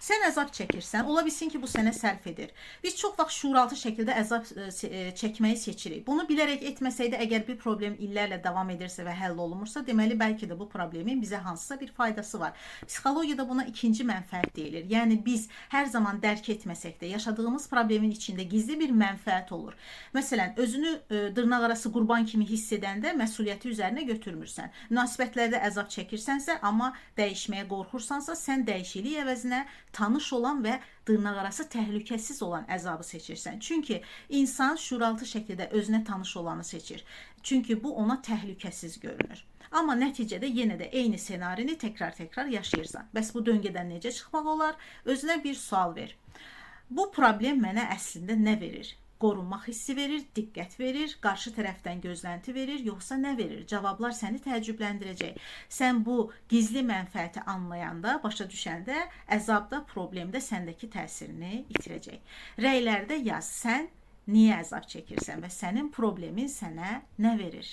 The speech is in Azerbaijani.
Sən əzab çəkirsən, ola bilsin ki, bu sənə sərf edir. Biz çox vaxt şuuraltı şəkildə əzab çəkməyi seçirik. Bunu bilərək etməsəydə, əgər bir problem illərlə davam edirsə və həll olunmursa, deməli bəlkə də bu problemin bizə hansısa bir faydası var. Psixologiyada buna ikinci mənfəət deyilir. Yəni biz hər zaman dərk etməsək də yaşadığımız problemin içində gizli bir mənfəət olur. Məsələn, özünü dırnaqarası qurban kimi hiss edəndə məsuliyyəti üzərinə götürmürsən. Münasibətlərdə əzab çəkirsənsə, amma dəyişməyə qorxursansa, sən dəyişiklik əvəzinə tanış olan və dırnaqarası təhlükəsiz olan əzabı seçirsən. Çünki insan şuuraltı şəkildə özünə tanış olanı seçir. Çünki bu ona təhlükəsiz görünür. Amma nəticədə yenə də eyni senarini təkrar yaşayırsan. Bəs bu döngədən necə çıxmaq olar? Özünə bir sual ver. Bu problem mənə əslində nə verir? Qorunmaq hissi verir, diqqət verir, qarşı tərəfdən gözlənti verir, yoxsa nə verir? Cavablar səni təəccübləndirəcək. Sən bu gizli mənfəəti anlayanda, başa düşəndə, əzabda, problemdə səndəki təsirini itirəcək. Rəylərdə yaz, sən niyə əzab çəkirsən və sənin problemin sənə nə verir?